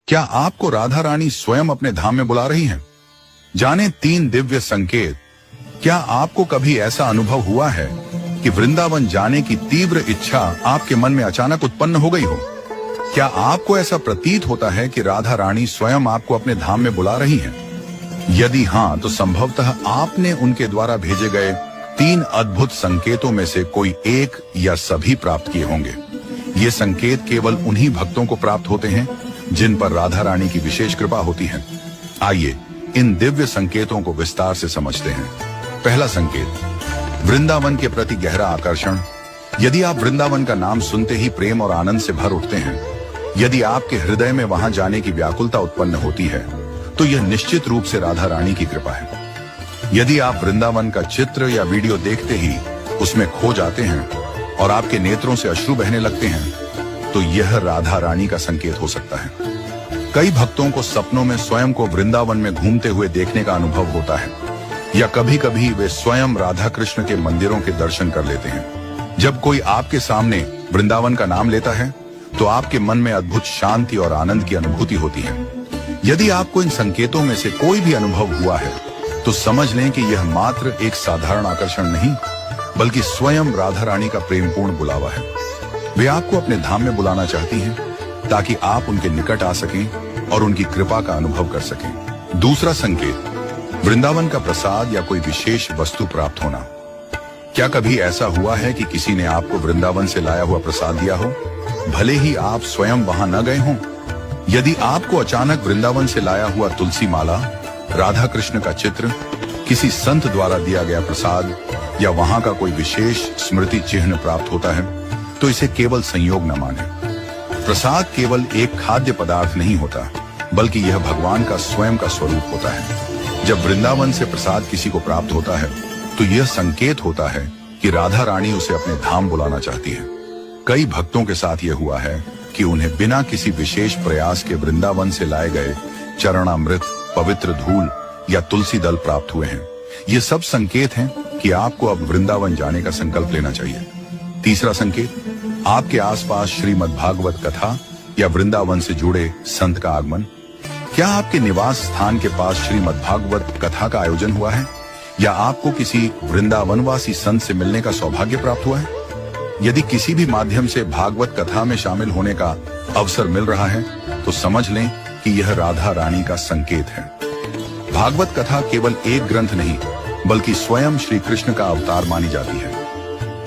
क्या आपको राधा रानी स्वयं अपने धाम में बुला रही हैं? जाने 3 दिव्य संकेत। क्या आपको कभी ऐसा अनुभव हुआ है कि वृंदावन जाने की तीव्र इच्छा आपके मन में अचानक उत्पन्न हो गई हो? क्या आपको ऐसा प्रतीत होता है कि राधा रानी स्वयं आपको अपने धाम में बुला रही हैं? यदि हाँ, तो संभवतः आपने उनके द्वारा भेजे गए 3 अद्भुत संकेतों में से कोई एक या सभी प्राप्त किए होंगे। ये संकेत केवल उन्हीं भक्तों को प्राप्त होते हैं जिन पर राधा रानी की विशेष कृपा होती है। आइए इन दिव्य संकेतों को विस्तार से समझते हैं। पहला संकेत, वृंदावन के प्रति गहरा आकर्षण। यदि आप वृंदावन का नाम सुनते ही प्रेम और आनंद से भर उठते हैं, यदि आपके हृदय में वहां जाने की व्याकुलता उत्पन्न होती है, तो यह निश्चित रूप से राधा रानी की कृपा है। यदि आप वृंदावन का चित्र या वीडियो देखते ही उसमें खो जाते हैं और आपके नेत्रों से अश्रु बहने लगते हैं, तो यह राधा रानी का संकेत हो सकता है। कई भक्तों को सपनों में स्वयं को वृंदावन में घूमते हुए देखने का अनुभव होता है, या कभी कभी वे स्वयं राधा कृष्ण के मंदिरों के दर्शन कर लेते हैं। जब कोई आपके सामने वृंदावन का नाम लेता है, तो आपके मन में अद्भुत शांति और आनंद की अनुभूति होती है। यदि आपको इन संकेतों में से कोई भी अनुभव हुआ है, तो समझ लें कि यह मात्र एक साधारण आकर्षण नहीं, बल्कि स्वयं राधा रानी का प्रेमपूर्ण बुलावा है। वे आपको अपने धाम में बुलाना चाहती हैं, ताकि आप उनके निकट आ सकें और उनकी कृपा का अनुभव कर सकें। दूसरा संकेत, वृंदावन का प्रसाद या कोई विशेष वस्तु प्राप्त होना। क्या कभी ऐसा हुआ है कि किसी ने आपको वृंदावन से लाया हुआ प्रसाद दिया हो, भले ही आप स्वयं वहां न गए हों? यदि आपको अचानक वृंदावन से लाया हुआ तुलसी माला, राधा कृष्ण का चित्र, किसी संत द्वारा दिया गया प्रसाद या वहां का कोई विशेष स्मृति चिन्ह प्राप्त होता है, तो इसे केवल संयोग न माने। प्रसाद केवल एक खाद्य पदार्थ नहीं होता, बल्कि यह भगवान का स्वयं का स्वरूप होता है। जब वृंदावन से प्रसाद किसी को प्राप्त होता है, तो यह संकेत होता है कि राधा रानी उसे अपने धाम बुलाना चाहती है। कई भक्तों के साथ यह हुआ है कि उन्हें बिना किसी विशेष प्रयास के वृंदावन से लाए गए चरणामृत, पवित्र धूल या तुलसी दल प्राप्त हुए हैं। ये सब संकेत हैं कि आपको अब वृंदावन जाने का संकल्प लेना चाहिए। तीसरा संकेत, आपके आसपास श्रीमद् भागवत कथा या वृंदावन से जुड़े संत का आगमन। क्या आपके निवास स्थान के पास श्रीमद् भागवत कथा का आयोजन हुआ है, या आपको किसी वृंदावनवासी संत से मिलने का सौभाग्य प्राप्त हुआ है? यदि किसी भी माध्यम से भागवत कथा में शामिल होने का अवसर मिल रहा है, तो समझ लें कि यह राधा रानी का संकेत है। भागवत कथा केवल एक ग्रंथ नहीं, बल्कि स्वयं श्री कृष्ण का अवतार मानी जाती है।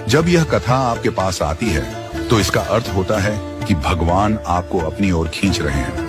जब यह कथा आपके पास आती है, तो इसका अर्थ होता है कि भगवान आपको अपनी ओर खींच रहे हैं।